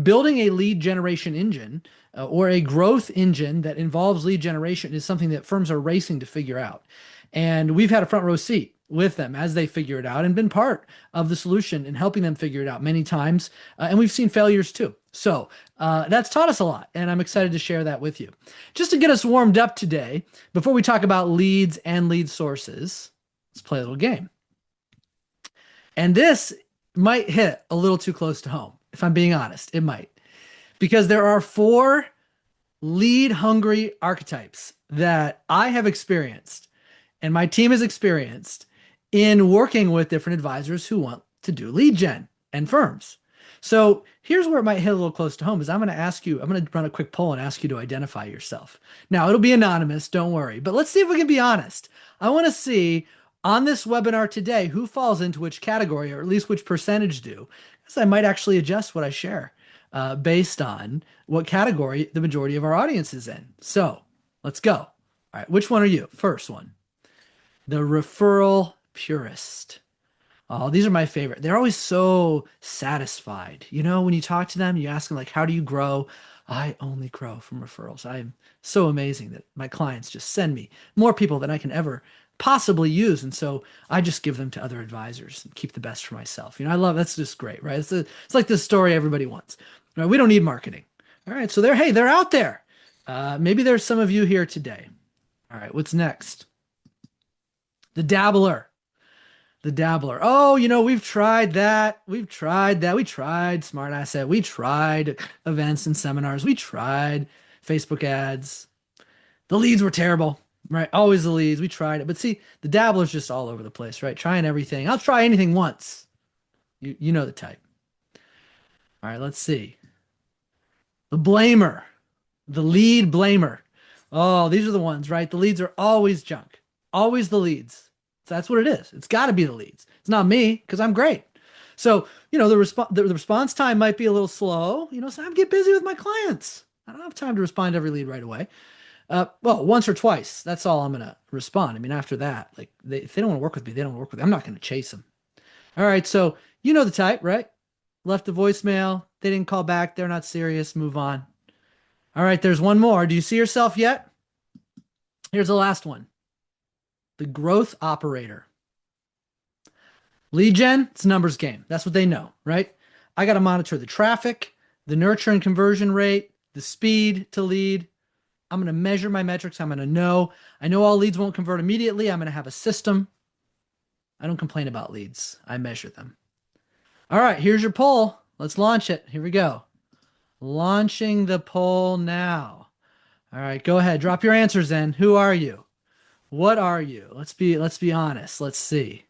building a lead generation engine or a growth engine that involves lead generation is something that firms are racing to figure out. And we've had a front row seat with them as they figure it out and been part of the solution in helping them figure it out many times. And we've seen failures too. So that's taught us a lot. And I'm excited to share that with you. Just to get us warmed up today, before we talk about leads and lead sources, let's play a little game. And this might hit a little too close to home. If I'm being honest, it might. Because there are four lead hungry archetypes that I have experienced and my team has experienced in working with different advisors who want to do lead gen and firms. So here's where it might hit a little close to home is I'm going to run a quick poll and ask you to identify yourself. Now it'll be anonymous, don't worry, but let's see if we can be honest. I want to see on this webinar today who falls into which category or at least which percentage do, because I might actually adjust what I share based on what category the majority of our audience is in. So let's go. All right, which one are you? First one, the referral purist. Oh, these are my favorite. They're always so satisfied. You know, when you talk to them, you ask them like, how do you grow? I only grow from referrals. I'm so amazing that my clients just send me more people than I can ever possibly use. And so I just give them to other advisors and keep the best for myself. You know, I love, that's just great, right? It's like this story everybody wants, right? We don't need marketing. All right. So they're out there. Maybe there's some of you here today. All right. What's next? The dabbler. The dabbler. Oh, you know, we've tried that. We've tried that. We tried Smart Asset. We tried events and seminars. We tried Facebook ads. The leads were terrible, right? Always the leads. We tried it. But see, the dabbler's just all over the place, right? Trying everything. I'll try anything once. You know the type. All right, let's see. The blamer. The lead blamer. Oh, these are the ones, right? The leads are always junk. Always the leads. So that's what it is. It's got to be the leads. It's not me because I'm great. So, you know, the response time might be a little slow. You know, so I get busy with my clients. I don't have time to respond to every lead right away. Well, once or twice. That's all I'm going to respond. I mean, after that, like if they don't want to work with me, they don't work with me. I'm not going to chase them. All right. So you know the type, right? Left a voicemail. They didn't call back. They're not serious. Move on. All right. There's one more. Do you see yourself yet? Here's the last one. The growth operator. Lead gen, it's a numbers game. That's what they know, right? I got to monitor the traffic, the nurture and conversion rate, the speed to lead. I'm going to measure my metrics. I'm going to know. I know all leads won't convert immediately. I'm going to have a system. I don't complain about leads. I measure them. All right, here's your poll. Let's launch it. Here we go. Launching the poll now. All right, go ahead. Drop your answers in. Who are you? What are you? Let's be honest. Let's see.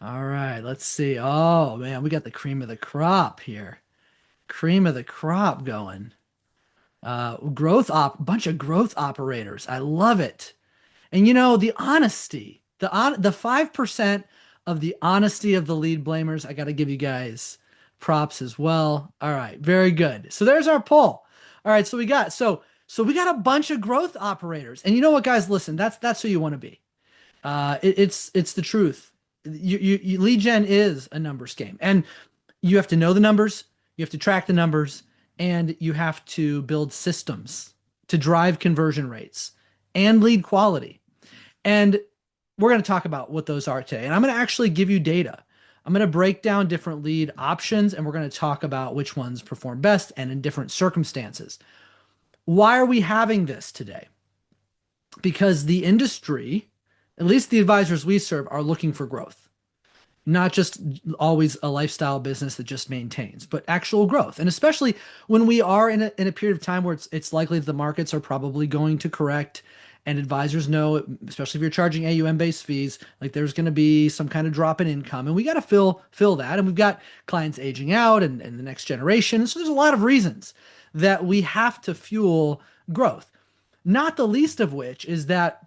All right, let's see. Oh man, we got the cream of the crop here. Cream of the crop going. Bunch of growth operators. I love it. And you know, the honesty, the 5% of the honesty of the lead blamers, I got to give you guys props as well. All right, very good. So there's our poll. All right, so we got a bunch of growth operators. And you know what, guys, listen, that's who you want to be. It's the truth. Lead gen is a numbers game, and you have to know the numbers, you have to track the numbers, and you have to build systems to drive conversion rates and lead quality. And we're going to talk about what those are today. And I'm going to actually give you data. I'm going to break down different lead options, and we're going to talk about which ones perform best and in different circumstances. Why are we having this today? Because the industry, at least the advisors we serve, are looking for growth. Not just always a lifestyle business that just maintains, but actual growth. And especially when we are in a period of time where it's likely that the markets are probably going to correct, and advisors know, especially if you're charging AUM-based fees, like there's going to be some kind of drop in income, and we got to fill that. And we've got clients aging out and the next generation. So there's a lot of reasons that we have to fuel growth. Not the least of which is that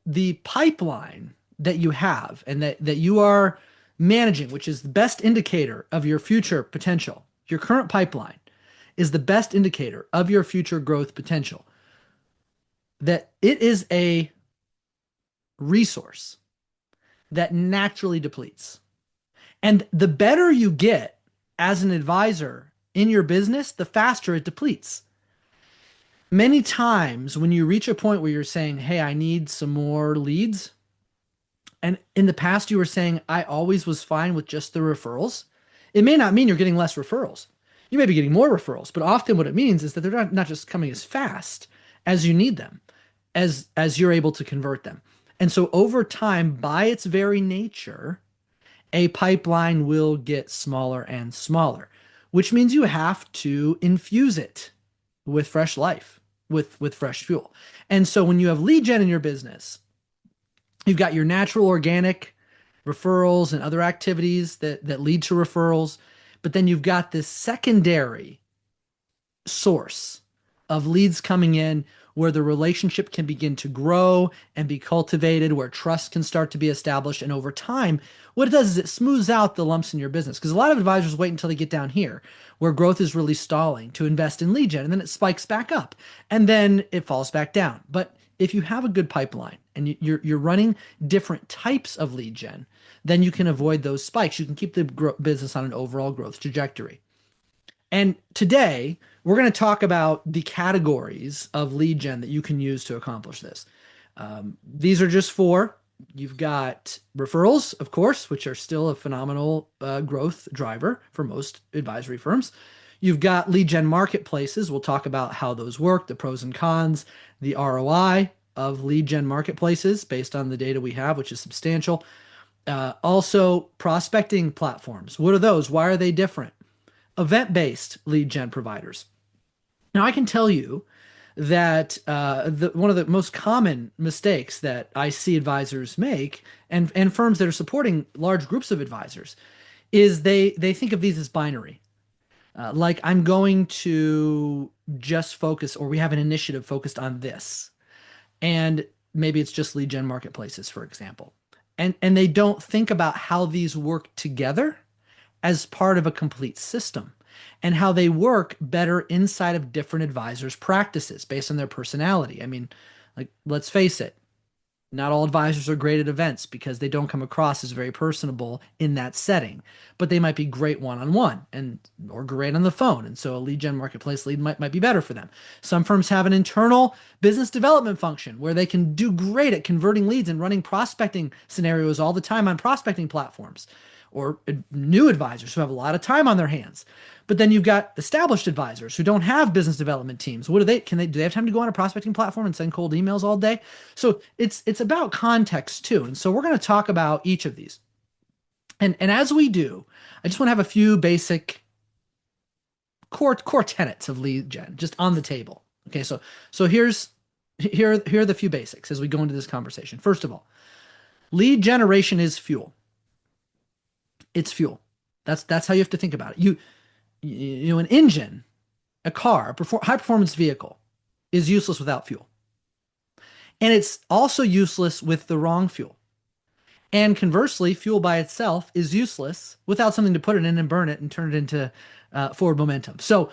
the pipeline that you have and that you are managing, which is the best indicator of your future potential. Your current pipeline is the best indicator of your future growth potential. That it is a resource that naturally depletes. And the better you get as an advisor in your business, the faster it depletes. Many times when you reach a point where you're saying, hey, I need some more leads, and in the past you were saying, I always was fine with just the referrals, it may not mean you're getting less referrals. You may be getting more referrals, but often what it means is that they're not just coming as fast as you need them, as you're able to convert them. And so over time, by its very nature, a pipeline will get smaller and smaller, which means you have to infuse it with fresh life, with fresh fuel. And so when you have lead gen in your business, you've got your natural organic referrals and other activities that lead to referrals, but then you've got this secondary source of leads coming in where the relationship can begin to grow and be cultivated, where trust can start to be established. And over time, what it does is it smooths out the lumps in your business. Because a lot of advisors wait until they get down here where growth is really stalling to invest in lead gen, and then it spikes back up and then it falls back down. But if you have a good pipeline and you're running different types of lead gen, then you can avoid those spikes. You can keep the business on an overall growth trajectory. And today, we're going to talk about the categories of lead gen that you can use to accomplish this. These are just four. You've got referrals, of course, which are still a phenomenal growth driver for most advisory firms. You've got lead gen marketplaces. We'll talk about how those work, the pros and cons, the ROI of lead gen marketplaces based on the data we have, which is substantial. Also, prospecting platforms. What are those? Why are they different? Event-based lead gen providers. Now, I can tell you that one of the most common mistakes that I see advisors make, and firms that are supporting large groups of advisors, is they think of these as binary. Like, I'm going to just focus, or we have an initiative focused on this. And maybe it's just lead gen marketplaces, for example. And they don't think about how these work together as part of a complete system and how they work better inside of different advisors' practices based on their personality. I mean, like, let's face it, not all advisors are great at events because they don't come across as very personable in that setting, but they might be great one-on-one and or great on the phone. And so a lead gen marketplace lead might be better for them. Some firms have an internal business development function where they can do great at converting leads and running prospecting scenarios all the time on prospecting platforms, or new advisors who have a lot of time on their hands. But then you've got established advisors who don't have business development teams. What do they have time to go on a prospecting platform and send cold emails all day? So it's about context too. And so we're going to talk about each of these. And as we do, I just want to have a few basic core tenets of lead gen just on the table. Okay, so here are the few basics as we go into this conversation. First of all, lead generation is fuel. It's fuel. That's how you have to think about it. You know, an engine, a car, high performance vehicle is useless without fuel. And it's also useless with the wrong fuel. And conversely, fuel by itself is useless without something to put it in and burn it and turn it into forward momentum. So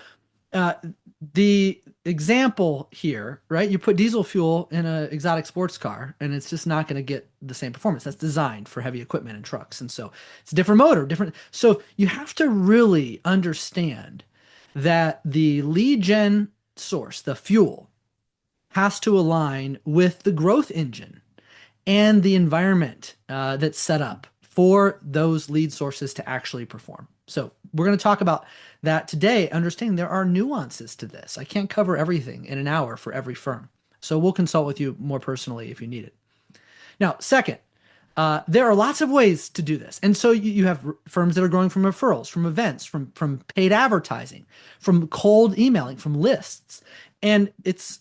the example here, right? You put diesel fuel in an exotic sports car and it's just not going to get the same performance. That's designed for heavy equipment and trucks. And so it's a different motor, different. So you have to really understand that the lead gen source, the fuel, has to align with the growth engine and the environment that's set up for those lead sources to actually perform. So we're going to talk about that today, understanding there are nuances to this. I can't cover everything in an hour for every firm. So we'll consult with you more personally if you need it. Now, second, there are lots of ways to do this. And so you have firms that are growing from referrals, from events, from paid advertising, from cold emailing, from lists. And it's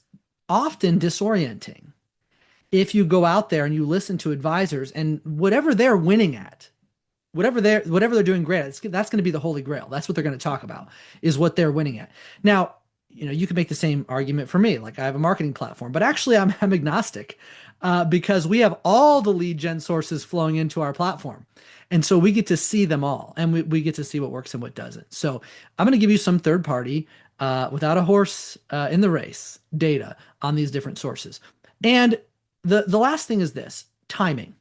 often disorienting if you go out there and you listen to advisors and whatever they're winning at, whatever they're doing great at, that's going to be the holy grail. That's what they're going to talk about, is what they're winning at. Now, you know, you can make the same argument for me. Like, I have a marketing platform, but actually I'm agnostic because we have all the lead gen sources flowing into our platform. And so we get to see them all, and we get to see what works and what doesn't. So I'm going to give you some third party, without a horse in the race, data on these different sources. And the last thing is this: timing.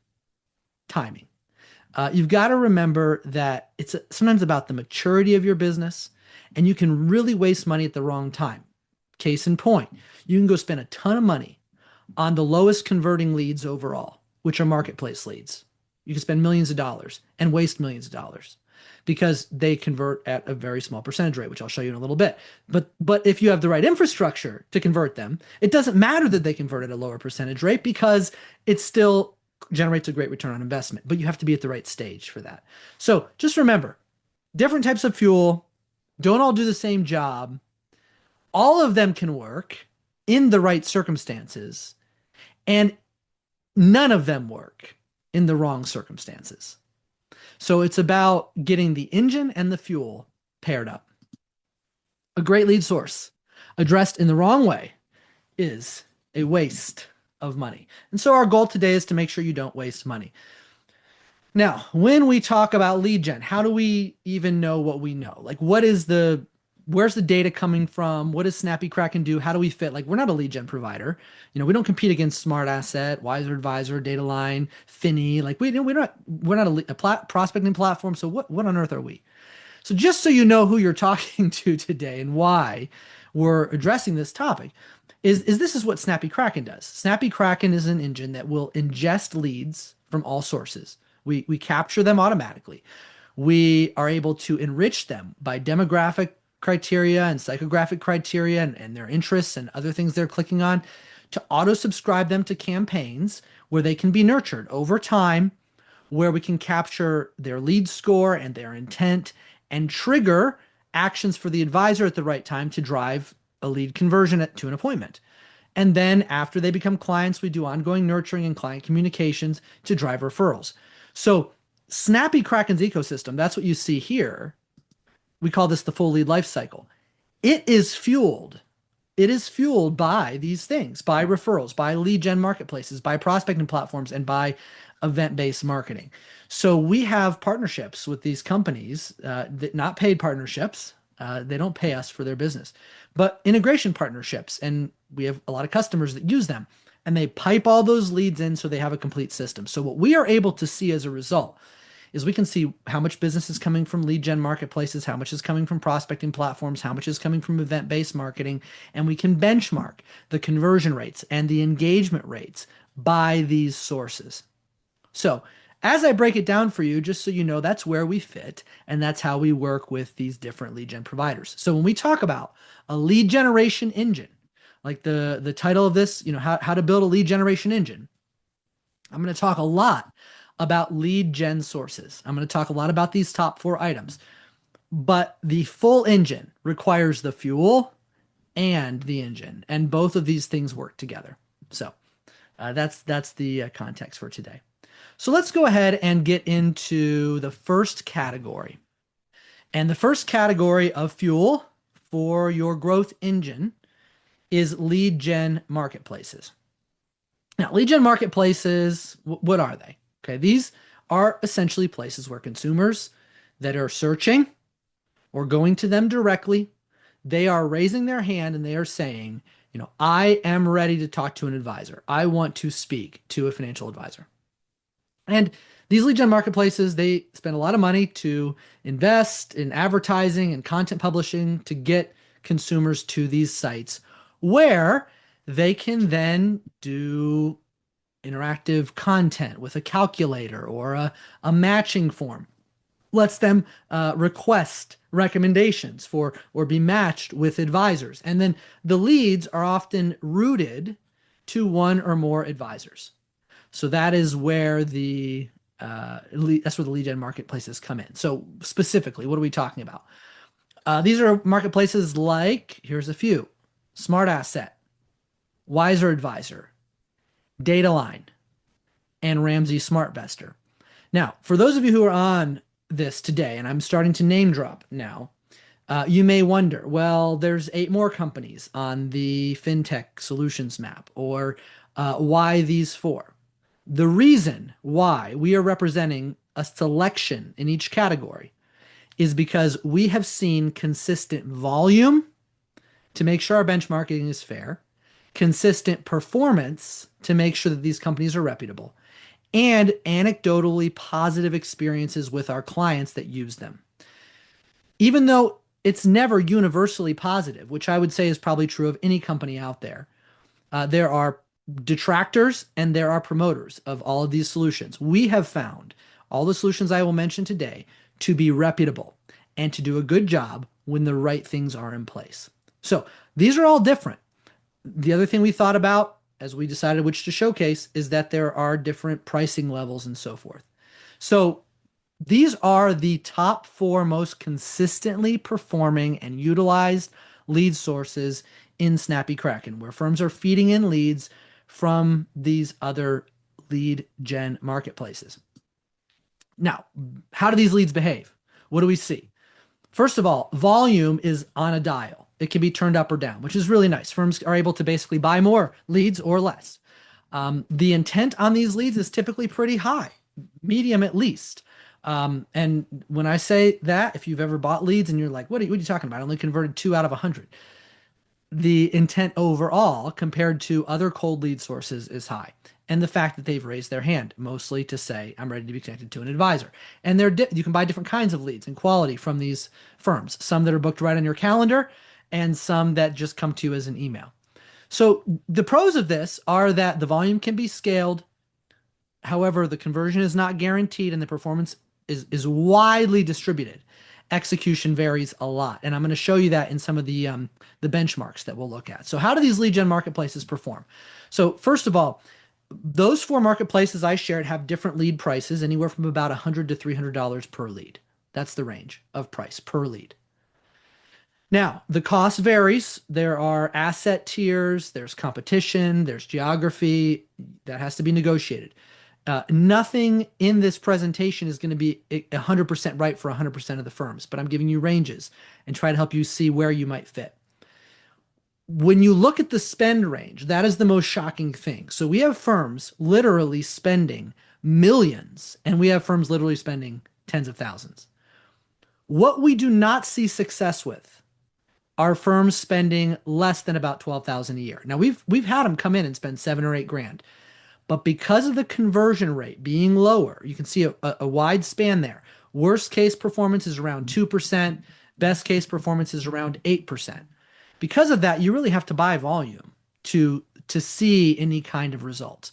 You've got to remember that it's sometimes about the maturity of your business And you can really waste money at the wrong time. Case in point, you can go spend a ton of money on the lowest converting leads overall, which are marketplace leads. You can spend millions of dollars and waste millions of dollars because they convert at a very small percentage rate, which I'll show you in a little bit. But if you have the right infrastructure to convert them, it doesn't matter that they convert at a lower percentage rate because it still generates a great return on investment. But you have to be at the right stage for that. So just remember, different types of fuel don't all do the same job. All of them can work in the right circumstances, and none of them work in the wrong circumstances. So it's about getting the engine and the fuel paired up. A great lead source addressed in the wrong way is a waste of money. And so our goal today is to make sure you don't waste money. Now, when we talk about lead gen, how do we even know what we know? Like, where's the data coming from? What does Snappy Kraken do? How do we fit? Like, we're not a lead gen provider. We don't compete against Smart Asset, Wiser Advisor, Dataline, Finny. Like, we're not a prospecting platform. So what on earth are we? So just so you know who you're talking to today and why we're addressing this topic, is this is what Snappy Kraken does. Snappy Kraken is an engine that will ingest leads from all sources. We capture them automatically. We are able to enrich them by demographic criteria and psychographic criteria and their interests and other things they're clicking on to auto subscribe them to campaigns where they can be nurtured over time, where we can capture their lead score and their intent and trigger actions for the advisor at the right time to drive a lead conversion to an appointment. And then after they become clients, we do ongoing nurturing and client communications to drive referrals. So Snappy Kraken's ecosystem, that's what you see here. We call this the full lead life cycle. It is fueled by these things, by referrals, by lead gen marketplaces, by prospecting platforms, and by event-based marketing. So we have partnerships with these companies, not paid partnerships. They don't pay us for their business, but integration partnerships. And we have a lot of customers that use them, and they pipe all those leads in so they have a complete system. So what we are able to see as a result is we can see how much business is coming from lead gen marketplaces, how much is coming from prospecting platforms, how much is coming from event-based marketing, and we can benchmark the conversion rates and the engagement rates by these sources. So as I break it down for you, just so you know, that's where we fit, and that's how we work with these different lead gen providers. So when we talk about a lead generation engine, like the title of this, how to build a lead generation engine, I'm going to talk a lot about lead gen sources. I'm going to talk a lot about these top 4 items, but the full engine requires the fuel and the engine, and both of these things work together. So that's the context for today. So let's go ahead and get into the first category. And the first category of fuel for your growth engine is lead gen marketplaces. Now, lead gen marketplaces, what are they? Okay, these are essentially places where consumers that are searching or going to them directly, they are raising their hand and they are saying, I am ready to talk to an advisor. I want to speak to a financial advisor. And these lead gen marketplaces, they spend a lot of money to invest in advertising and content publishing to get consumers to these sites where they can then do interactive content with a calculator or a matching form. Lets them request recommendations for or be matched with advisors. And then the leads are often routed to one or more advisors. So that is where that's where the lead gen marketplaces come in. So specifically, what are we talking about? These are marketplaces like, here's a few: Smart Asset, Wiser Advisor, Dataline, and Ramsey SmartVestor. Now, for those of you who are on this today, and I'm starting to name drop now, you may wonder, well, there's 8 more companies on the FinTech solutions map, or why these 4? The reason why we are representing a selection in each category is because we have seen consistent volume to make sure our benchmarking is fair, consistent performance to make sure that these companies are reputable, and anecdotally positive experiences with our clients that use them. Even though it's never universally positive, which I would say is probably true of any company out there. There are detractors and there are promoters of all of these solutions. We have found all the solutions I will mention today to be reputable and to do a good job when the right things are in place. So these are all different. The other thing we thought about as we decided which to showcase is that there are different pricing levels and so forth. So these are the top four most consistently performing and utilized lead sources in Snappy Kraken, where firms are feeding in leads from these other lead gen marketplaces. Now, how do these leads behave? What do we see? First of all, volume is on a dial. It can be turned up or down, which is really nice. Firms are able to basically buy more leads or less. The intent on these leads is typically pretty high, medium at least. And when I say that, if you've ever bought leads and you're like, what are you talking about? I only converted 2 out of 100. The intent overall compared to other cold lead sources is high. And the fact that they've raised their hand, mostly to say, I'm ready to be connected to an advisor. And you can buy different kinds of leads and quality from these firms, some that are booked right on your calendar and some that just come to you as an email. So the pros of this are that the volume can be scaled. However, the conversion is not guaranteed and the performance is widely distributed. Execution varies a lot. And I'm going to show you that in some of the benchmarks that we'll look at. So how do these lead gen marketplaces perform? So first of all, those four marketplaces I shared have different lead prices, anywhere from about $100 to $300 per lead. That's the range of price per lead. Now, the cost varies. There are asset tiers, there's competition, there's geography that has to be negotiated. Nothing in this presentation is going to be 100% right for 100% of the firms, but I'm giving you ranges and try to help you see where you might fit. When you look at the spend range, that is the most shocking thing. So we have firms literally spending millions, and we have firms literally spending tens of thousands. What we do not see success with are firms spending less than about 12,000 a year. Now we've had them come in and spend 7 or 8 grand. But because of the conversion rate being lower, you can see a wide span there. Worst case performance is around 2%. Best case performance is around 8%. Because of that, you really have to buy volume to see any kind of results.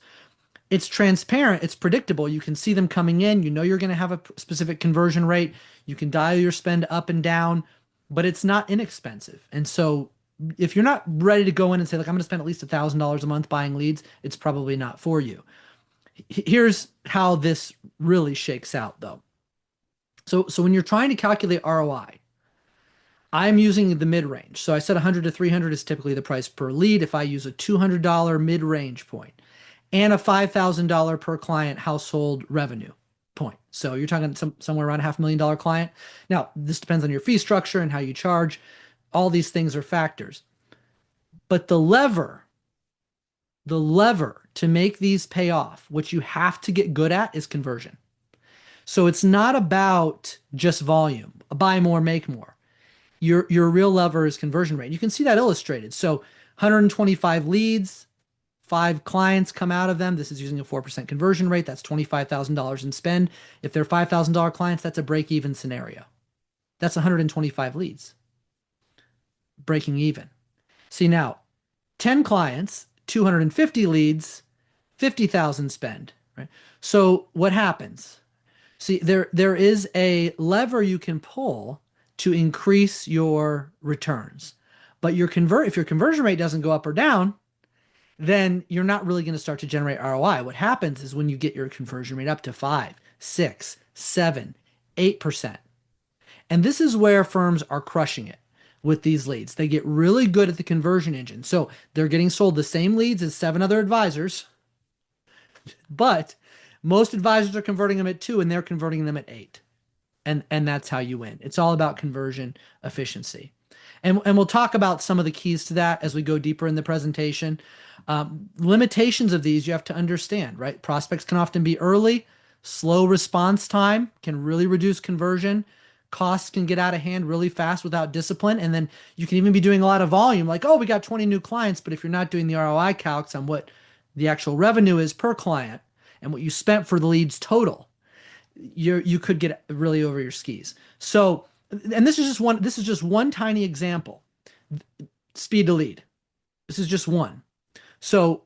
It's transparent. It's predictable. You can see them coming in. You know you're going to have a specific conversion rate. You can dial your spend up and down, but it's not inexpensive. And so if you're not ready to go in and say, like, I'm going to spend at least $1,000 a month buying leads, it's probably not for you. Here's how this really shakes out, though. So when you're trying to calculate ROI, I'm using the mid-range. So I said 100 to 300 is typically the price per lead. If I use a $200 mid-range point and a $5,000 per client household revenue point. So you're talking somewhere around $500,000 client. Now, this depends on your fee structure and how you charge. All these things are factors. But the lever to make these pay off, what you have to get good at, is conversion. So it's not about just volume, buy more, make more. Your real lever is conversion rate. You can see that illustrated. So 125 leads, 5 clients come out of them. This is using a 4% conversion rate. That's $25,000 in spend. If they're $5,000 clients, that's a break-even scenario. That's 125 leads. Breaking even. See now, 10 clients, 250 leads, 50,000 spend, right? So what happens? See, there is a lever you can pull to increase your returns. But if your conversion rate doesn't go up or down, then you're not really going to start to generate ROI. What happens is when you get your conversion rate up to 5, 6, 7, 8%. And this is where firms are crushing it with these leads. They get really good at the conversion engine. So they're getting sold the same leads as 7 other advisors, but most advisors are converting them at 2 and they're converting them at 8. And that's how you win. It's all about conversion efficiency. And we'll talk about some of the keys to that as we go deeper in the presentation. Limitations of these you have to understand, right? Prospects can often be early. Slow response time can really reduce conversion. Costs can get out of hand really fast without discipline. And then you can even be doing a lot of volume, like, oh, we got 20 new clients. But if you're not doing the ROI calcs on what the actual revenue is per client and what you spent for the leads total, you could get really over your skis. So And this is just one tiny example. Speed to lead. This is just one. So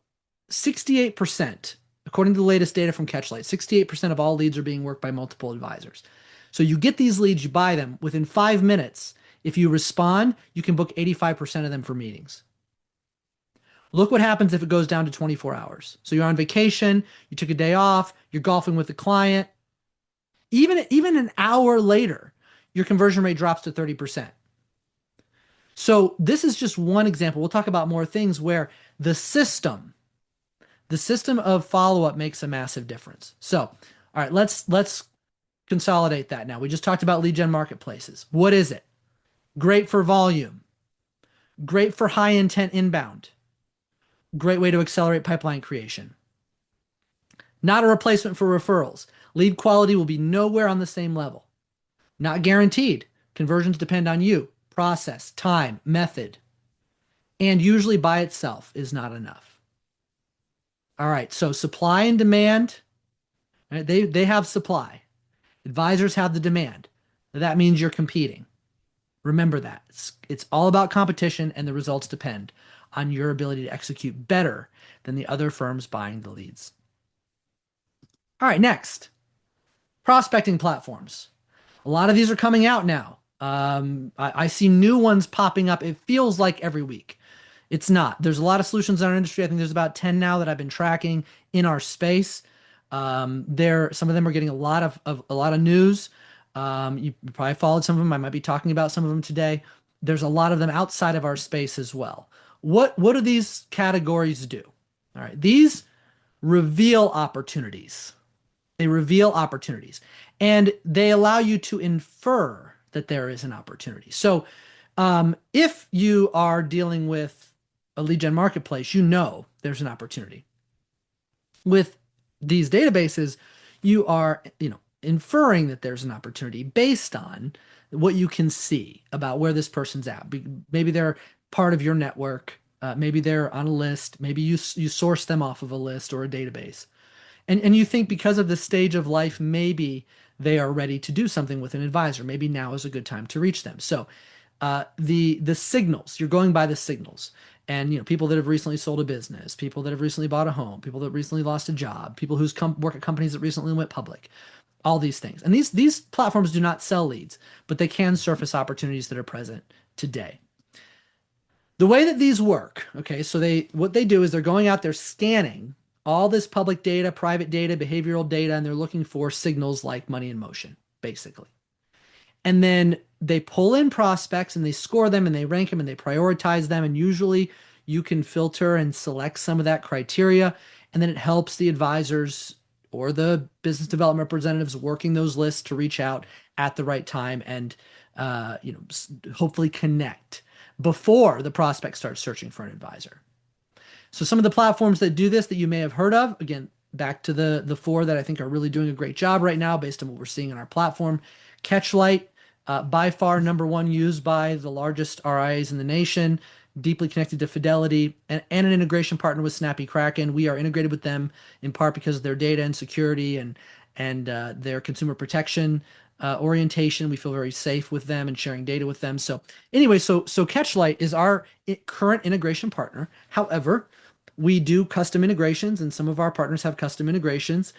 68%, according to the latest data from Catchlight, 68% of all leads are being worked by multiple advisors. So you get these leads, you buy them within 5 minutes. If you respond, you can book 85% of them for meetings. Look what happens if it goes down to 24 hours. So you're on vacation, you took a day off, you're golfing with a client. Even an hour later, your conversion rate drops to 30%. So this is just one example. We'll talk about more things where the system, the system of follow-up makes a massive difference. So, all right, let's consolidate that now. We just talked about lead gen marketplaces. What is it? Great for volume, great for high intent inbound, great way to accelerate pipeline creation. Not a replacement for referrals. Lead quality will be nowhere on the same level. Not guaranteed. Conversions depend on you, process, time, method, and usually by itself is not enough. All right, so supply and demand, right, they have supply. Advisors have the demand. That means you're competing. Remember that. It's all about competition, and the results depend on your ability to execute better than the other firms buying the leads. All right, next, prospecting platforms. A lot of these are coming out now. I see new ones popping up. It feels like every week. It's not. There's a lot of solutions in our industry. I think there's about 10 now that I've been tracking in our space. Some of them are getting a lot of news. You probably followed some of them. I might be talking about some of them today. There's a lot of them outside of our space as well. What do these categories do? All right, these reveal opportunities. They reveal opportunities, and they allow you to infer that there is an opportunity. So, if you are dealing with a lead gen marketplace, you know there's an opportunity. With these databases, you are, inferring that there's an opportunity based on what you can see about where this person's at. Maybe they're part of your network. Maybe they're on a list. Maybe you source them off of a list or a database. And you think because of the stage of life, maybe they are ready to do something with an advisor. Maybe now is a good time to reach them. So the signals, you're going by the signals. And people that have recently sold a business, people that have recently bought a home, people that recently lost a job, people who's work at companies that recently went public, all these things. And these platforms do not sell leads, but they can surface opportunities that are present today. The way that these work, okay, so what they do is they're going out, they're scanning all this public data, private data, behavioral data, and they're looking for signals like money in motion, basically. And then they pull in prospects and they score them and they rank them and they prioritize them. And usually you can filter and select some of that criteria. And then it helps the advisors or the business development representatives working those lists to reach out at the right time and hopefully connect before the prospect starts searching for an advisor. So some of the platforms that do this that you may have heard of, again, back to the four that I think are really doing a great job right now based on what we're seeing in our platform. Catchlight, by far number one used by the largest RIAs in the nation, deeply connected to Fidelity, and an integration partner with Snappy Kraken. We are integrated with them in part because of their data and security and their consumer protection orientation. We feel very safe with them and sharing data with them. So anyway, so Catchlight is our current integration partner. However, we do custom integrations, and some of our partners have custom integrations.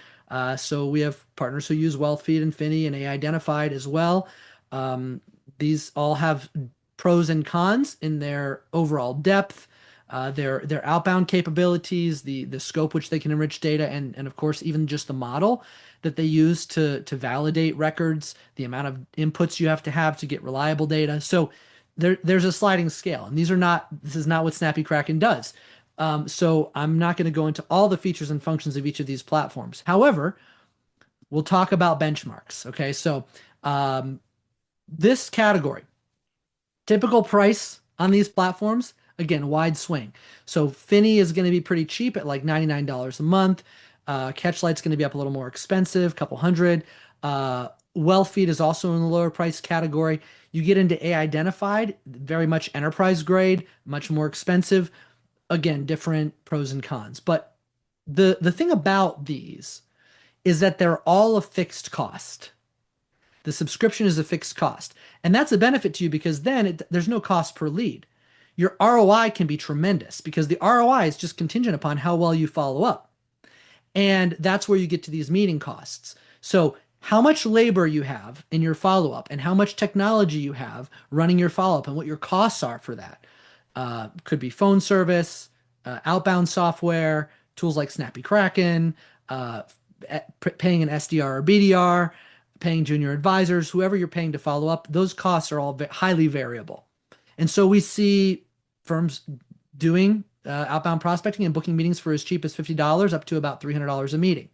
So we have partners who use WealthFeed and Finny and AI Identified as well. These all have pros and cons in their overall depth, their outbound capabilities, the scope which they can enrich data, and of course even just the model that they use to validate records, the amount of inputs you have to get reliable data. So there's a sliding scale, and this is not what Snappy Kraken does. So I'm not going to go into all the features and functions of each of these platforms. However, we'll talk about benchmarks. Okay, so this category, typical price on these platforms, again, wide swing. So Finny is going to be pretty cheap at like $99 a month. Catchlight's going to be up a little more expensive, couple hundred. WealthFeed is also in the lower price category. You get into AI Identified, very much enterprise grade, much more expensive. Again, different pros and cons. But the thing about these is that they're all a fixed cost. The subscription is a fixed cost. And that's a benefit to you because then there's no cost per lead. Your ROI can be tremendous because the ROI is just contingent upon how well you follow up. And that's where you get to these meeting costs. So, how much labor you have in your follow up and how much technology you have running your follow up and what your costs are for that. Could be phone service, outbound software, tools like Snappy Kraken, uh, paying an SDR or BDR, paying junior advisors, whoever you're paying to follow up. Those costs are all highly variable. And so we see firms doing outbound prospecting and booking meetings for as cheap as $50 up to about $300 a meeting.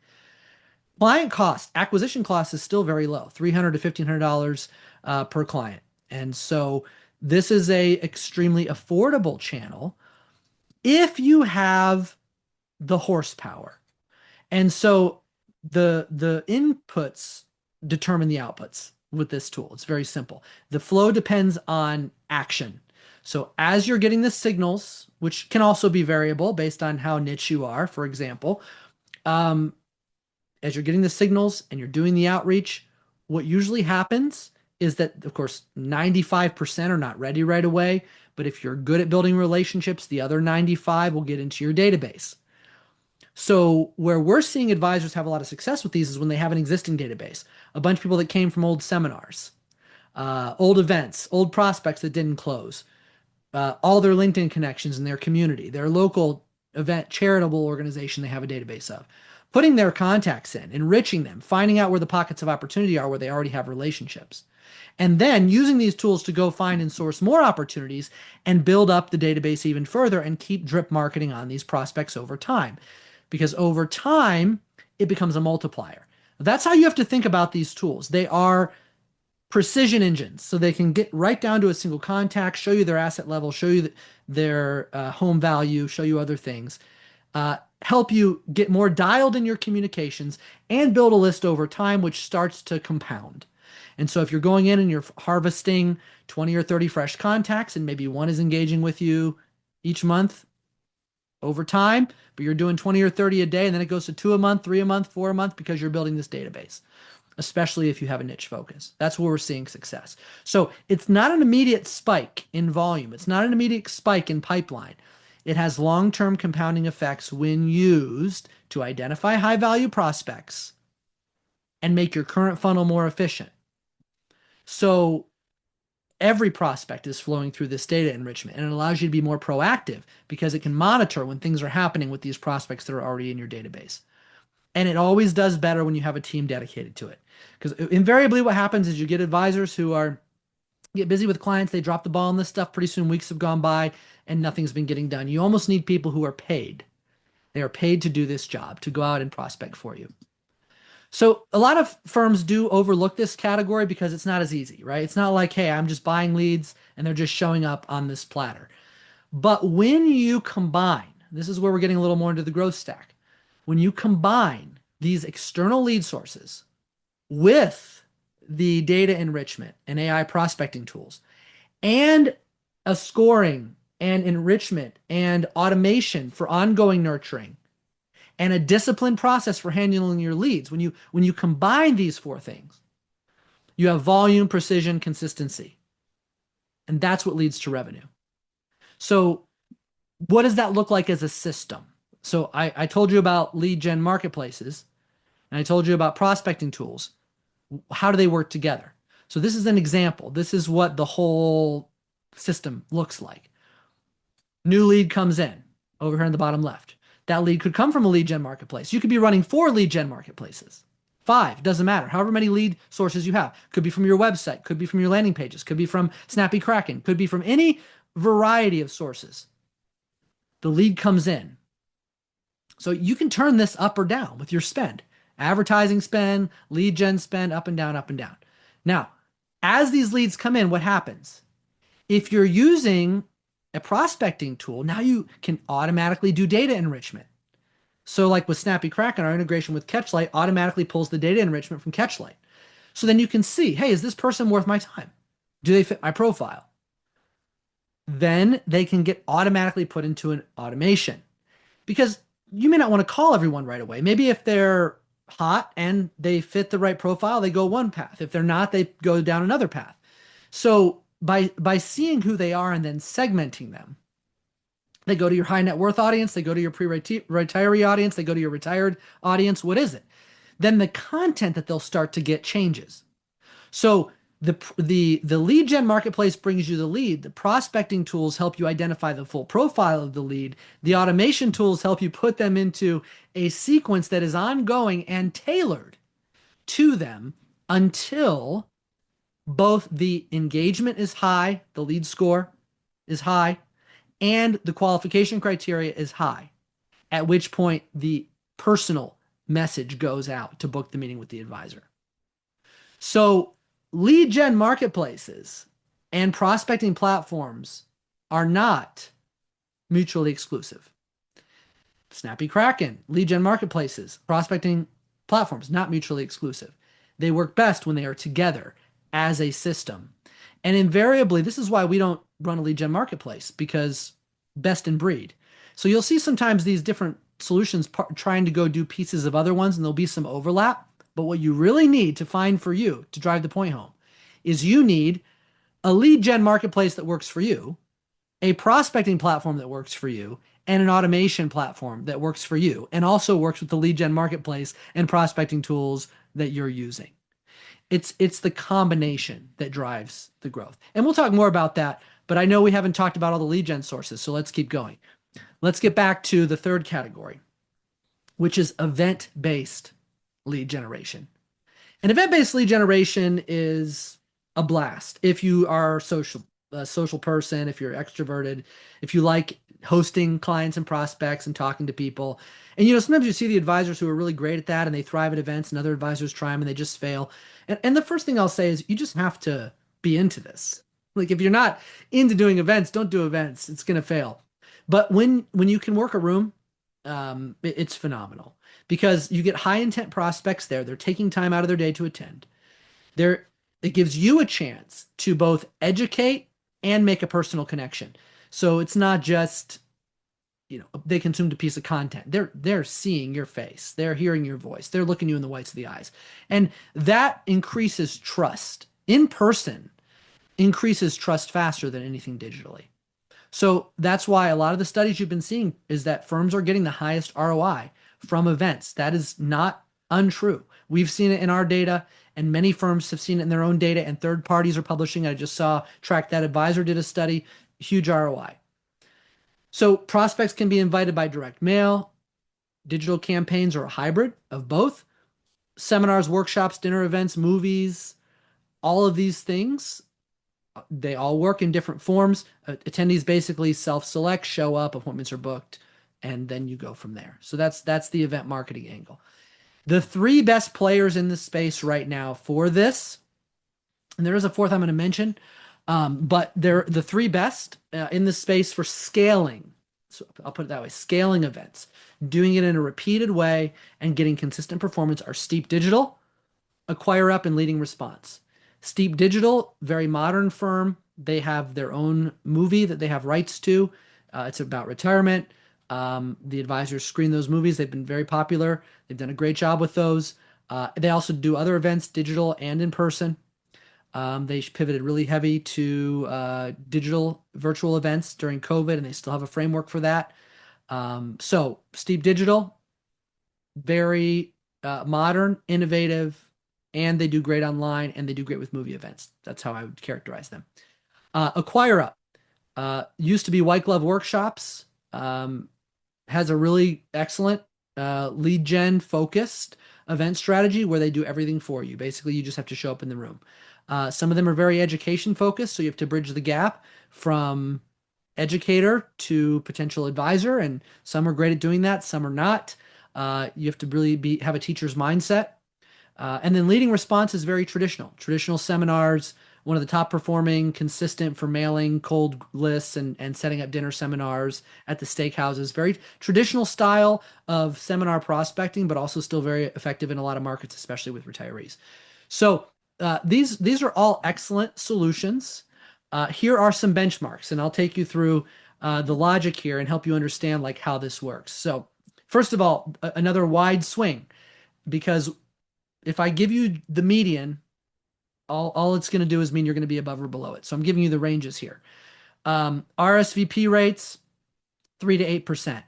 Client cost, acquisition cost is still very low, $300 to $1,500 per client. And so this is a extremely affordable channel if you have the horsepower. And so the inputs determine the outputs with this tool. It's very simple. The flow depends on action. So as you're getting the signals, which can also be variable based on how niche you are, for example, um, as you're getting the signals and you're doing the outreach, what usually happens is that, of course, 95% are not ready right away. But if you're good at building relationships, the other 95 will get into your database. So where we're seeing advisors have a lot of success with these is when they have an existing database, a bunch of people that came from old seminars, old events, old prospects that didn't close, all their LinkedIn connections in their community, their local event, charitable organization they have a database of, putting their contacts in, enriching them, finding out where the pockets of opportunity are where they already have relationships. And then using these tools to go find and source more opportunities and build up the database even further and keep drip marketing on these prospects over time. Because over time, it becomes a multiplier. That's how you have to think about these tools. They are precision engines, so they can get right down to a single contact, show you their asset level, show you their home value, show you other things, help you get more dialed in your communications and build a list over time, which starts to compound. And so if you're going in and you're harvesting 20 or 30 fresh contacts and maybe one is engaging with you each month over time, but you're doing 20 or 30 a day and then it goes to 2 a month, 3 a month, 4 a month because you're building this database, especially if you have a niche focus. That's where we're seeing success. So it's not an immediate spike in volume. It's not an immediate spike in pipeline. It has long-term compounding effects when used to identify high-value prospects and make your current funnel more efficient. So every prospect is flowing through this data enrichment, and it allows you to be more proactive because it can monitor when things are happening with these prospects that are already in your database. And it always does better when you have a team dedicated to it. Because invariably what happens is you get advisors who get busy with clients, they drop the ball on this stuff, pretty soon weeks have gone by and nothing's been getting done. You almost need people who are paid. They are paid to do this job, to go out and prospect for you. So a lot of firms do overlook this category because it's not as easy, right? It's not like, hey, I'm just buying leads and they're just showing up on this platter. But when you combine, this is where we're getting a little more into the growth stack. When you combine these external lead sources with the data enrichment and AI prospecting tools and a scoring and enrichment and automation for ongoing nurturing and a disciplined process for handling your leads, when you combine these four things, you have volume, precision, consistency. And that's what leads to revenue. So what does that look like as a system? So I told you about lead gen marketplaces, and I told you about prospecting tools. How do they work together? So this is an example. This is what the whole system looks like. New lead comes in over here in the bottom left. That lead could come from a lead gen marketplace. You could be running 4 lead gen marketplaces. 5, doesn't matter. However many lead sources you have. Could be from your website, could be from your landing pages, could be from Snappy Kraken, could be from any variety of sources. The lead comes in. So you can turn this up or down with your spend. Advertising spend, lead gen spend, up and down, up and down. Now, as these leads come in, what happens? If you're using a prospecting tool, now you can automatically do data enrichment. So like with Snappy Kraken, our integration with Catchlight automatically pulls the data enrichment from Catchlight. So then you can see, hey, is this person worth my time? Do they fit my profile? Then they can get automatically put into an automation because you may not want to call everyone right away. Maybe if they're hot and they fit the right profile, they go one path. If they're not, they go down another path. So by seeing who they are and then segmenting them, they go to your high net worth audience, they go to your pre-retiree audience, they go to your retired audience. What is it? Then the content that they'll start to get changes. So the lead gen marketplace brings you the lead. The prospecting tools help you identify the full profile of the lead. The automation tools help you put them into a sequence that is ongoing and tailored to them until both the engagement is high, the lead score is high, and the qualification criteria is high, at which point the personal message goes out to book the meeting with the advisor. So, lead gen marketplaces and prospecting platforms are not mutually exclusive. Snappy Kraken, lead gen marketplaces, prospecting platforms, not mutually exclusive. They work best when they are together as a system. And invariably, this is why we don't run a lead gen marketplace, because best in breed. So you'll see sometimes these different solutions trying to go do pieces of other ones, and there'll be some overlap. But what you really need to find for you to drive the point home is you need a lead gen marketplace that works for you, a prospecting platform that works for you, and an automation platform that works for you and also works with the lead gen marketplace and prospecting tools that you're using. It's the combination that drives the growth. And we'll talk more about that, but I know we haven't talked about all the lead gen sources, so let's keep going. Let's get back to the third category, which is event-based lead generation. And event-based lead generation is a blast if you are a social person, if you're extroverted, if you like hosting clients and prospects and talking to people. And sometimes you see the advisors who are really great at that and they thrive at events, and other advisors try them and they just fail. And the first thing I'll say is you just have to be into this. Like, if you're not into doing events, don't do events. It's going to fail. But when you can work a room, it's phenomenal because you get high intent prospects there. They're taking time out of their day to attend. It gives you a chance to both educate and make a personal connection. So it's not just, they consumed a piece of content. They're seeing your face. They're hearing your voice. They're looking you in the whites of the eyes. And that increases trust. In person increases trust faster than anything digitally. So that's why a lot of the studies you've been seeing is that firms are getting the highest ROI from events. That is not untrue. We've seen it in our data, and many firms have seen it in their own data, and third parties are publishing. I just saw Track That Advisor did a study, huge ROI. So prospects can be invited by direct mail, digital campaigns, or a hybrid of both. Seminars, workshops, dinner events, movies, all of these things, they all work in different forms. Attendees basically self-select, show up, appointments are booked, and then you go from there. So that's the event marketing angle. The three best players in the space right now for this, and there is a fourth I'm going to mention, but they're the three best in the space for scaling. So I'll put it that way: scaling events, doing it in a repeated way, and getting consistent performance are Steep Digital, Acquire Up, and Leading Response. Steep Digital, very modern firm. They have their own movie that they have rights to. It's about retirement. The advisors screen those movies. They've been very popular. They've done a great job with those. They also do other events, digital and in person. They pivoted really heavy to digital virtual events during COVID, and they still have a framework for that. So Steep Digital, very modern, innovative, and they do great online, and they do great with movie events. That's how I would characterize them. Acquire Up used to be White Glove Workshops. Has a really excellent lead gen focused event strategy where they do everything for you. Basically, you just have to show up in the room. Some of them are very education focused, so you have to bridge the gap from educator to potential advisor, and some are great at doing that, some are not. You have to really have a teacher's mindset. And then Leading Response is very traditional seminars, one of the top performing, consistent for mailing cold lists and setting up dinner seminars at the steakhouses. Very traditional style of seminar prospecting, but also still very effective in a lot of markets, especially with retirees. So these are all excellent solutions. Here are some benchmarks, and I'll take you through the logic here and help you understand like how this works. So first of all, another wide swing. because if I give you the median, all it's going to do is mean you're going to be above or below it. So I'm giving you the ranges here. RSVP rates, 3 to 8%.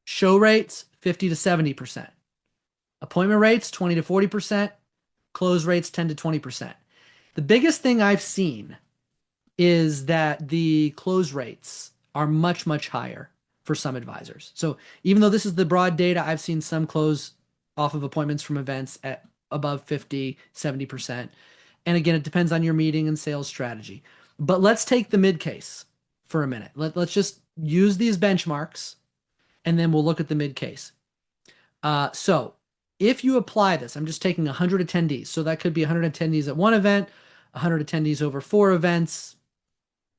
Show rates, 50 to 70%. Appointment rates, 20 to 40%. Close rates, 10 to 20%. The biggest thing I've seen is that the close rates are much, much higher for some advisors. So even though this is the broad data, I've seen some close off of appointments from events at above 50, 70%. And again, it depends on your meeting and sales strategy. But let's take the mid case for a minute. Let's just use these benchmarks and then we'll look at the mid case. So if you apply this, I'm just taking 100 attendees. So that could be 100 attendees at one event, 100 attendees over 4 events,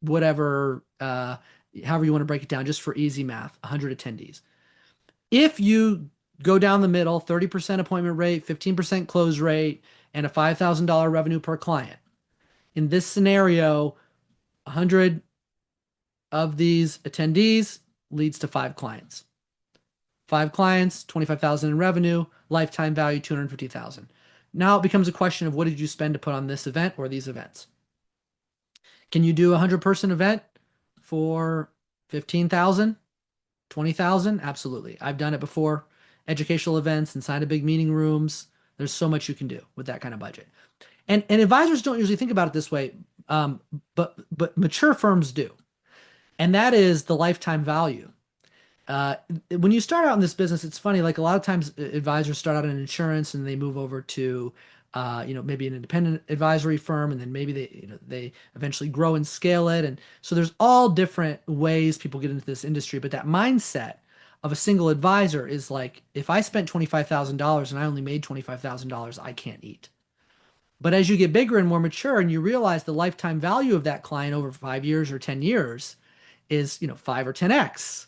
whatever, however you want to break it down, just for easy math, 100 attendees. If you go down the middle, 30% appointment rate, 15% close rate, and a $5,000 revenue per client. In this scenario, 100 of these attendees leads to 5 clients. 5 clients, 25,000 in revenue, lifetime value 250,000. Now it becomes a question of what did you spend to put on this event or these events? Can you do a 100-person event for 15,000, 20,000? Absolutely. I've done it before. Educational events inside of big meeting rooms. There's so much you can do with that kind of budget. And advisors don't usually think about it this way, but mature firms do. And that is the lifetime value. When you start out in this business, it's funny, like a lot of times advisors start out in insurance and they move over to, maybe an independent advisory firm, and then maybe they eventually grow and scale it. And so there's all different ways people get into this industry, but that mindset of a single advisor is like, if I spent $25,000 and I only made $25,000, I can't eat. But as you get bigger and more mature and you realize the lifetime value of that client over 5 years or 10 years is, 5 or 10x,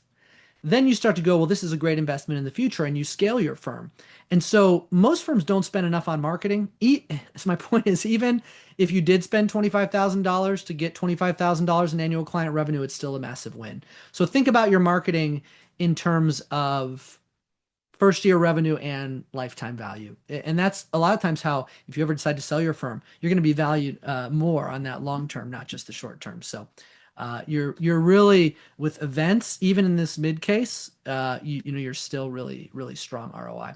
then you start to go, well, this is a great investment in the future, and you scale your firm. And so most firms don't spend enough on marketing. So my point is, even if you did spend $25,000 to get $25,000 in annual client revenue, it's still a massive win. So think about your marketing in terms of first year revenue and lifetime value. And that's a lot of times how, if you ever decide to sell your firm, you're going to be valued more on that long term, not just the short term. So you're really, with events, even in this mid case, you're still really, really strong ROI.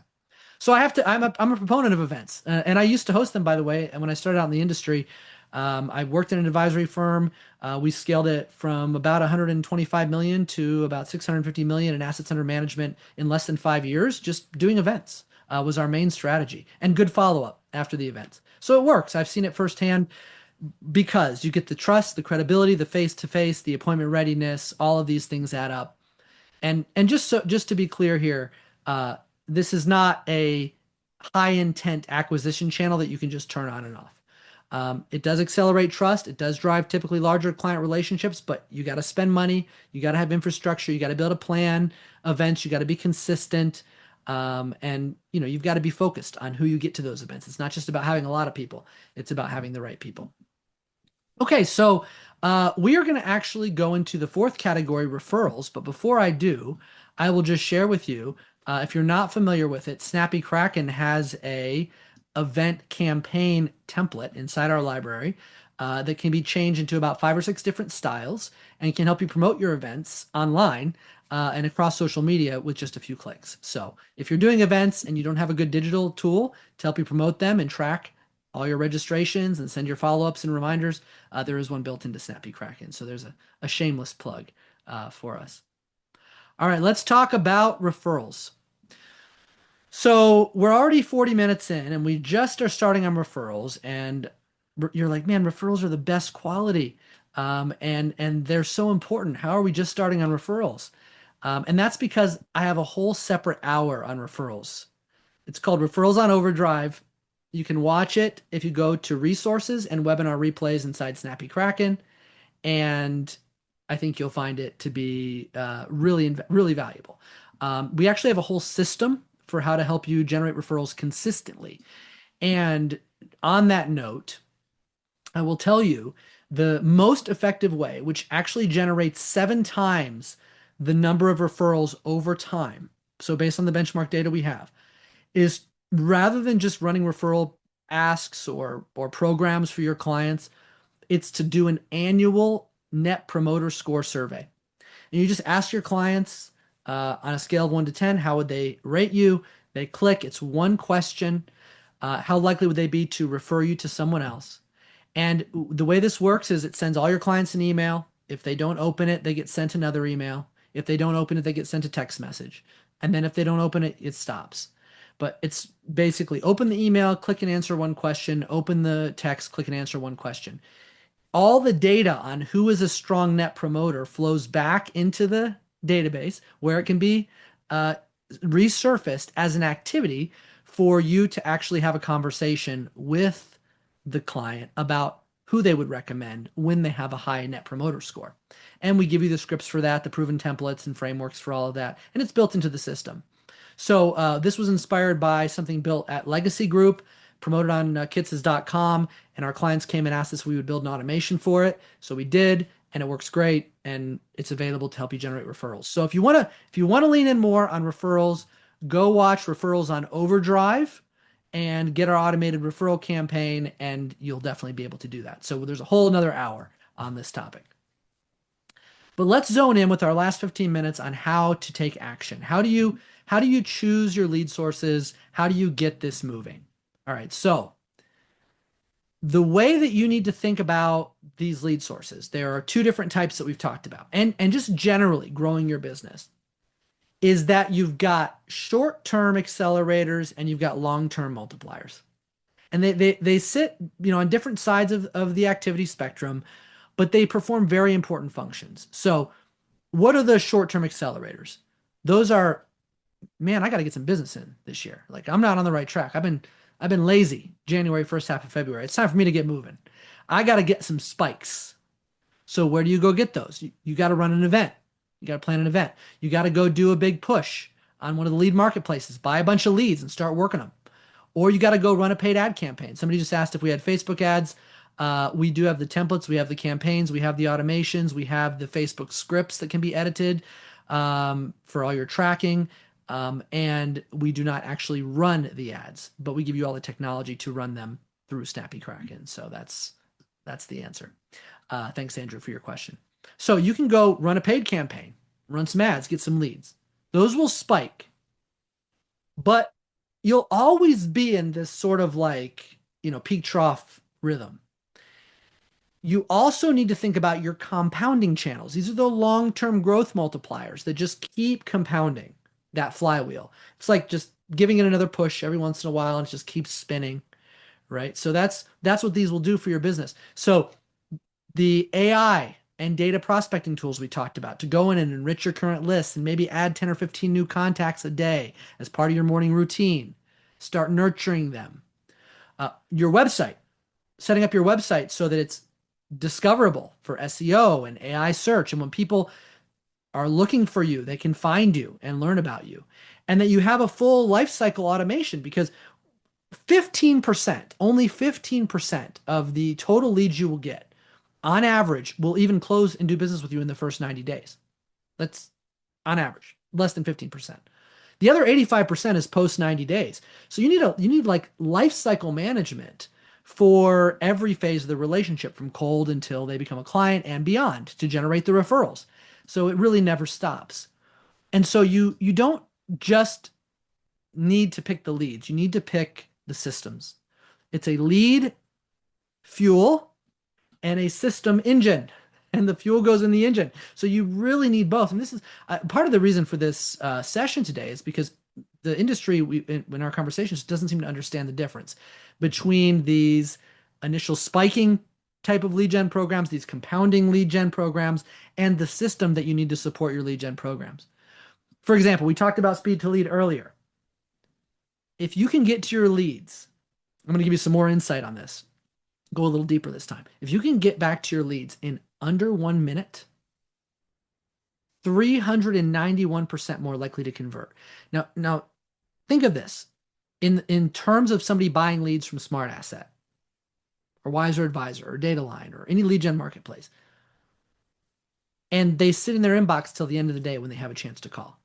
So I'm a proponent of events, and I used to host them, by the way. And when I started out in the industry, I worked in an advisory firm. We scaled it from about 125 million to about 650 million in assets under management in less than 5 years. Just doing events was our main strategy, and good follow-up after the events. So it works. I've seen it firsthand, because you get the trust, the credibility, the face-to-face, the appointment readiness. All of these things add up. And just to be clear here, this is not a high intent acquisition channel that you can just turn on and off. It does accelerate trust. It does drive typically larger client relationships, but you got to spend money. You got to have infrastructure. You got to build a plan, events. You got to be consistent. And you've got to be focused on who you get to those events. It's not just about having a lot of people. It's about having the right people. Okay, so we are going to actually go into the fourth category, referrals. But before I do, I will just share with you, if you're not familiar with it, Snappy Kraken has a event campaign template inside our library that can be changed into about 5 or 6 different styles, and can help you promote your events online and across social media with just a few clicks. So if you're doing events and you don't have a good digital tool to help you promote them and track all your registrations and send your follow-ups and reminders, there is one built into Snappy Kraken. So there's a shameless plug for us. All right, let's talk about referrals. So we're already 40 minutes in, and we just are starting on referrals. And you're like, man, referrals are the best quality, and they're so important. How are we just starting on referrals? And that's because I have a whole separate hour on referrals. It's called Referrals on Overdrive. You can watch it if you go to resources and webinar replays inside Snappy Kraken. And I think you'll find it to be really, really valuable. We actually have a whole system for how to help you generate referrals consistently. And on that note, I will tell you the most effective way, which actually generates 7 times the number of referrals over time. So based on the benchmark data we have, is rather than just running referral asks or programs for your clients, it's to do an annual net promoter score survey. And you just ask your clients on a scale of 1 to 10, how would they rate you? They click, it's one question. How likely would they be to refer you to someone else? And the way this works is it sends all your clients an email. If they don't open it, they get sent another email. If they don't open it, they get sent a text message. And then if they don't open it, it stops. But it's basically open the email, click and answer one question, open the text, click and answer one question. All the data on who is a strong net promoter flows back into the database where it can be uh, resurfaced as an activity for you to actually have a conversation with the client about who they would recommend when they have a high net promoter score. And we give you the scripts for that, the proven templates and frameworks for all of that, and it's built into the system. So this was inspired by something built at Legacy Group, promoted on kitses.com, and our clients came and asked us if we would build an automation for it. So we did, and it works great, and it's available to help you generate referrals. So if you want to lean in more on referrals, go watch Referrals on Overdrive and get our automated referral campaign, and you'll definitely be able to do that. So there's a whole another hour on this topic. But let's zone in with our last 15 minutes on how to take action. How do you choose your lead sources? How do you get this moving? All right. So the way that you need to think about these lead sources, there are two different types that we've talked about. And just generally growing your business is that you've got short-term accelerators and you've got long-term multipliers. And they sit, on different sides of the activity spectrum, but they perform very important functions. So what are the short-term accelerators? Those are, man, I got to get some business in this year. Like I'm not on the right track. I've been lazy January, first half of February. It's time for me to get moving. I got to get some spikes. So where do you go get those? You got to run an event. You got to plan an event. You got to go do a big push on one of the lead marketplaces, buy a bunch of leads and start working them. Or you got to go run a paid ad campaign. Somebody just asked if we had Facebook ads. We do have the templates, we have the campaigns, we have the automations, we have the Facebook scripts that can be edited for all your tracking. And we do not actually run the ads, but we give you all the technology to run them through Snappy Kraken. So that's the answer. Thanks, Andrew, for your question. So you can go run a paid campaign, run some ads, get some leads. Those will spike, but you'll always be in this sort of like, peak trough rhythm. You also need to think about your compounding channels. These are the long-term growth multipliers that just keep compounding that flywheel. It's like just giving it another push every once in a while and it just keeps spinning, right? So that's what these will do for your business. So the AI and data prospecting tools we talked about to go in and enrich your current list and maybe add 10 or 15 new contacts a day as part of your morning routine. Start nurturing them. Your website, setting up your website so that it's discoverable for SEO and AI search. And when people are looking for you, they can find you and learn about you. And that you have a full life cycle automation because 15%, only 15% of the total leads you will get on average will even close and do business with you in the first 90 days. That's on average, less than 15%. The other 85% is post 90 days. So you need like life cycle management for every phase of the relationship from cold until they become a client and beyond to generate the referrals. So it really never stops. And so you don't just need to pick the leads. You need to pick the systems. It's a lead fuel and a system engine, and the fuel goes in the engine. So you really need both. And this is part of the reason for this session today is because the industry in our conversations doesn't seem to understand the difference between these initial spiking type of lead gen programs, these compounding lead gen programs, and the system that you need to support your lead gen programs. For example, we talked about speed to lead earlier. If you can get to your leads, I'm going to give you some more insight on this. Go a little deeper this time. If you can get back to your leads in under 1 minute, 391% more likely to convert. Now think of this in terms of somebody buying leads from Smart Asset or Wiser Advisor or Dataline or any lead gen marketplace. And they sit in their inbox till the end of the day when they have a chance to call.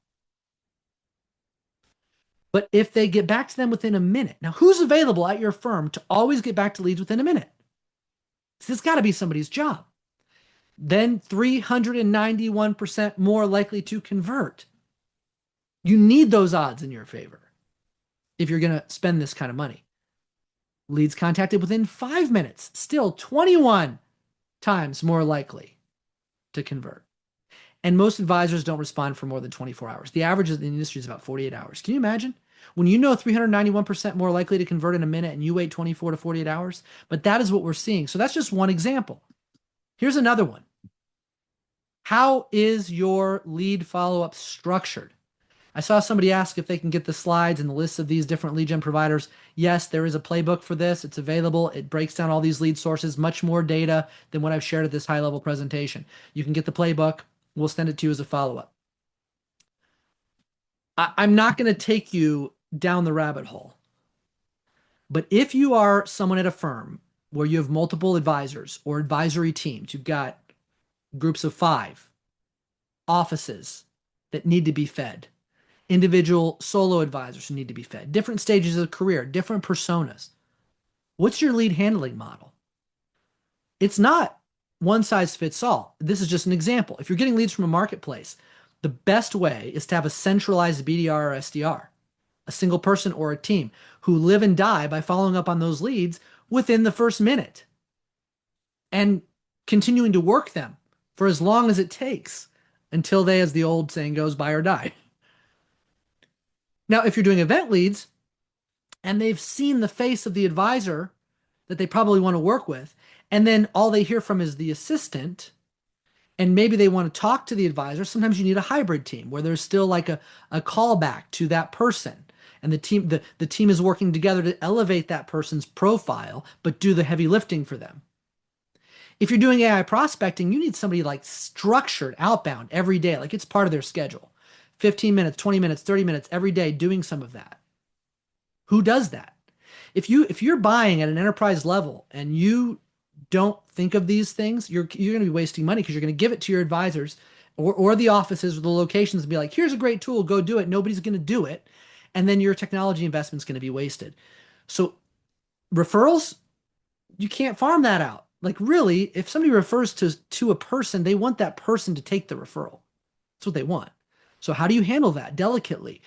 But if they get back to them within a minute, now who's available at your firm to always get back to leads within a minute? So it's got to be somebody's job. Then 391% more likely to convert. You need those odds in your favor if you're going to spend this kind of money. Leads contacted within 5 minutes, still 21 times more likely to convert. And most advisors don't respond for more than 24 hours. The average in the industry is about 48 hours. Can you imagine? When you know 391% more likely to convert in a minute and you wait 24 to 48 hours? But that is what we're seeing. So that's just one example. Here's another one. How is your lead follow-up structured? I saw somebody ask if they can get the slides and the lists of these different lead gen providers. Yes, there is a playbook for this. It's available. It breaks down all these lead sources, much more data than what I've shared at this high-level presentation. You can get the playbook. We'll send it to you as a follow-up. I'm not going to take you down the rabbit hole, but if you are someone at a firm where you have multiple advisors or advisory teams, you've got groups of 5, offices that need to be fed, individual solo advisors who need to be fed, different stages of career, different personas. What's your lead handling model? It's not one size fits all. This is just an example. If you're getting leads from a marketplace, the best way is to have a centralized BDR or SDR, a single person or a team who live and die by following up on those leads within the first minute and continuing to work them for as long as it takes until they, as the old saying goes, buy or die. Now, if you're doing event leads and they've seen the face of the advisor that they probably want to work with, and then all they hear from is the assistant, and maybe they want to talk to the advisor, sometimes you need a hybrid team where there's still like a callback to that person. And the team is working together to elevate that person's profile, but do the heavy lifting for them. If you're doing AI prospecting, you need somebody like structured outbound every day, like it's part of their schedule. 15 minutes, 20 minutes, 30 minutes every day doing some of that. Who does that? If you're buying at an enterprise level and you don't think of these things, you're going to be wasting money because you're going to give it to your advisors or the offices or the locations and be like, here's a great tool, go do it. Nobody's going to do it. And then your technology investment is going to be wasted. So referrals, you can't farm that out. Like really, if somebody refers to a person, they want that person to take the referral. That's what they want. So how do you handle that delicately?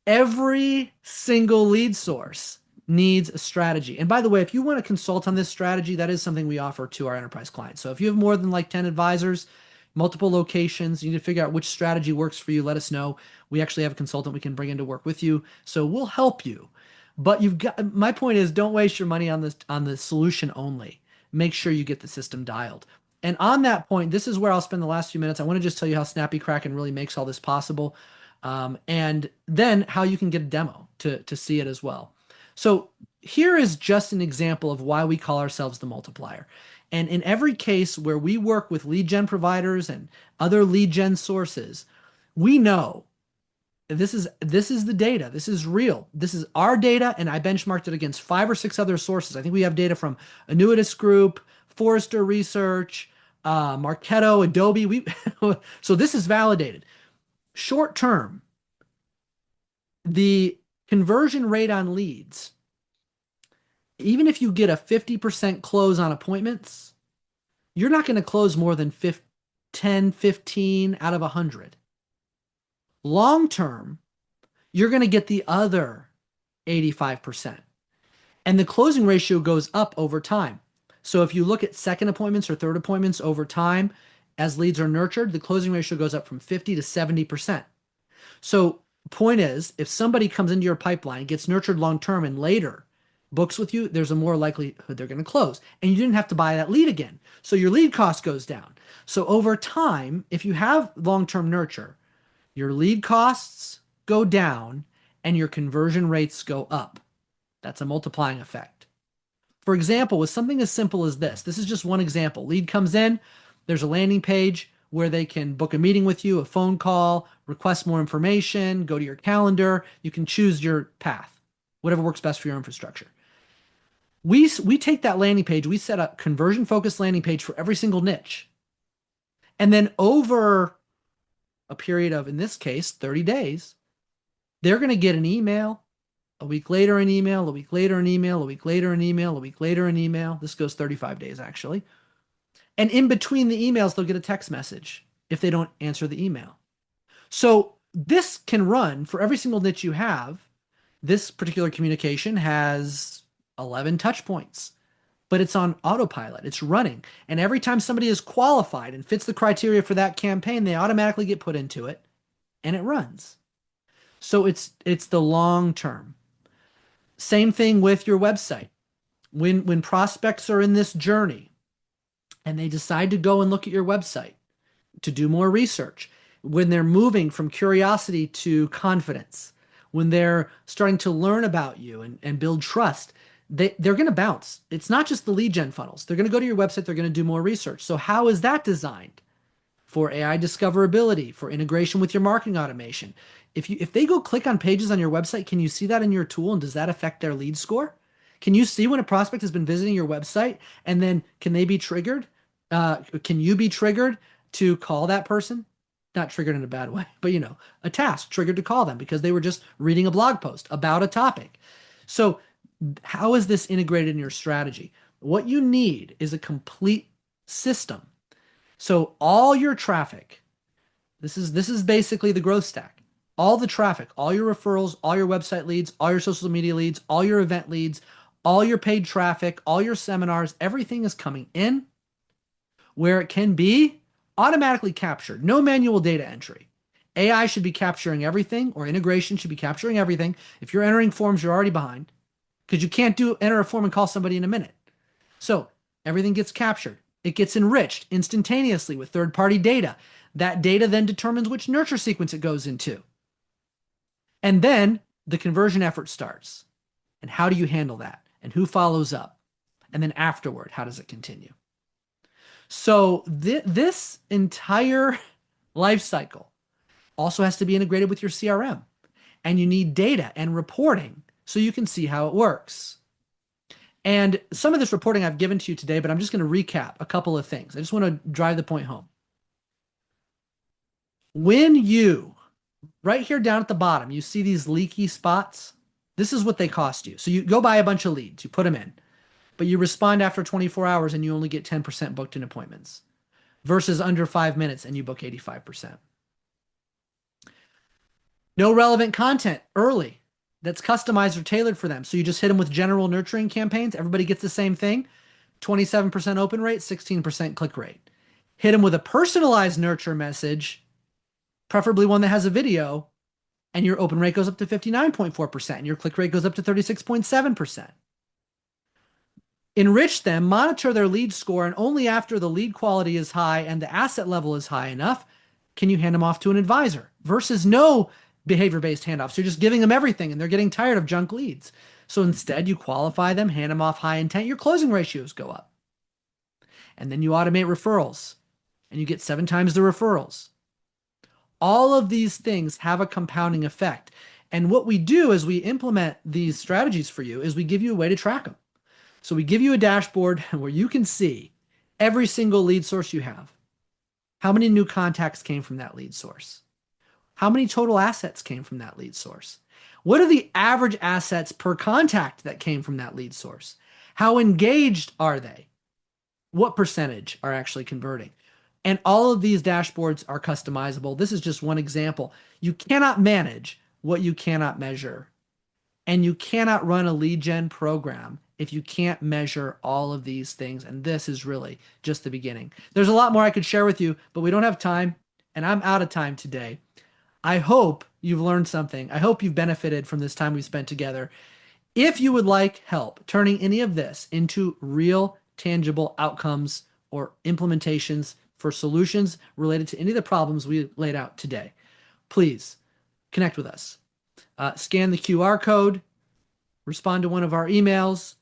Every single lead source needs a strategy. And by the way, if you want to consult on this strategy, that is something we offer to our enterprise clients. So if you have more than like 10 advisors, multiple locations, you need to figure out which strategy works for you, let us know. We actually have a consultant we can bring in to work with you. So we'll help you. But my point is don't waste your money on the solution only. Make sure you get the system dialed. And on that point, this is where I'll spend the last few minutes. I want to just tell you how Snappy Kraken really makes all this possible. And then how you can get a demo to see it as well. So here is just an example of why we call ourselves the multiplier. And in every case where we work with lead gen providers and other lead gen sources, we know this is the data. This is real. This is our data, and I benchmarked it against 5 or 6 other sources. I think we have data from Annuitas Group, Forrester Research, Marketo, Adobe. So this is validated. Short term, the conversion rate on leads, even if you get a 50% close on appointments, you're not going to close more than 10, 15 out of 100. Long term, you're going to get the other 85%. And the closing ratio goes up over time. So if you look at second appointments or third appointments over time, as leads are nurtured, the closing ratio goes up from 50 to 70%. So point is, if somebody comes into your pipeline, gets nurtured long-term and later books with you, there's a more likelihood they're going to close. And you didn't have to buy that lead again. So your lead cost goes down. So over time, if you have long-term nurture, your lead costs go down and your conversion rates go up. That's a multiplying effect. For example, with something as simple as this is just one example. Lead comes in, there's a landing page where they can book a meeting with you, a phone call, request more information, go to your calendar. You can choose your path, whatever works best for your infrastructure. We take that landing page, we set up conversion-focused landing page for every single niche. And then over a period of, in this case, 30 days, They're going to get an email, a week later, an email, a week later, an email, a week later, an email, a week later, an email. This goes 35 days actually. And in between the emails, they'll get a text message if they don't answer the email. So this can run for every single niche you have. This particular communication has 11 touch points, but it's on autopilot. It's running. And every time somebody is qualified and fits the criteria for that campaign, they automatically get put into it and it runs. So it's the long term. Same thing with your website. When prospects are in this journey and they decide to go and look at your website to do more research, when they're moving from curiosity to confidence, when they're starting to learn about you and build trust, they're going to bounce. It's not just the lead gen funnels. They're going to go to your website. They're going to do more research. So how is that designed? For AI discoverability, for integration with your marketing automation. If they go click on pages on your website, can you see that in your tool, and does that affect their lead score? Can you see when a prospect has been visiting your website, and then can they be triggered? Can you be triggered to call that person? Not triggered in a bad way, but a task triggered to call them because they were just reading a blog post about a topic. So how is this integrated in your strategy? What you need is a complete system. So all your traffic, this is basically the growth stack. All the traffic, all your referrals, all your website leads, all your social media leads, all your event leads, all your paid traffic, all your seminars, everything is coming in where it can be automatically captured. No manual data entry. AI should be capturing everything, or integration should be capturing everything. If you're entering forms, you're already behind because you can't enter a form and call somebody in a minute. So everything gets captured. It gets enriched instantaneously with third-party data. That data then determines which nurture sequence it goes into. And then the conversion effort starts. And how do you handle that? And who follows up? And then afterward, how does it continue? So this entire life cycle also has to be integrated with your CRM. And you need data and reporting so you can see how it works. And some of this reporting I've given to you today, but I'm just going to recap a couple of things. I just want to drive the point home. When right here down at the bottom, you see these leaky spots, this is what they cost you. So you go buy a bunch of leads, you put them in, but you respond after 24 hours and you only get 10% booked in appointments versus under 5 minutes and you book 85%. No relevant content early that's customized or tailored for them. So you just hit them with general nurturing campaigns. Everybody gets the same thing. 27% open rate, 16% click rate. Hit them with a personalized nurture message, preferably one that has a video, and your open rate goes up to 59.4% and your click rate goes up to 36.7%. Enrich them, monitor their lead score, and only after the lead quality is high and the asset level is high enough can you hand them off to an advisor versus no behavior-based handoffs. You're just giving them everything and they're getting tired of junk leads. So instead you qualify them, hand them off high intent, your closing ratios go up. And then you automate referrals and you get 7 times the referrals. All of these things have a compounding effect. And what we do as we implement these strategies for you is we give you a way to track them. So we give you a dashboard where you can see every single lead source you have. How many new contacts came from that lead source? How many total assets came from that lead source? What are the average assets per contact that came from that lead source? How engaged are they? What percentage are actually converting? And all of these dashboards are customizable. This is just one example. You cannot manage what you cannot measure. And you cannot run a lead gen program if you can't measure all of these things. And this is really just the beginning. There's a lot more I could share with you, but we don't have time, and I'm out of time today. I hope you've learned something. I hope you've benefited from this time we've spent together. If you would like help turning any of this into real, tangible outcomes or implementations for solutions related to any of the problems we laid out today, please connect with us. Scan the QR code, respond to one of our emails,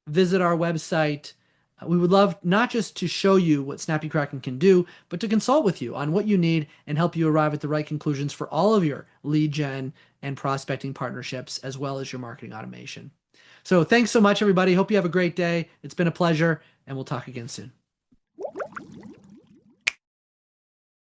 visit our website. We would love not just to show you what Snappy Kraken can do, but to consult with you on what you need and help you arrive at the right conclusions for all of your lead gen and prospecting partnerships, as well as your marketing automation. So thanks so much, everybody. Hope you have a great day. It's been a pleasure, and we'll talk again soon.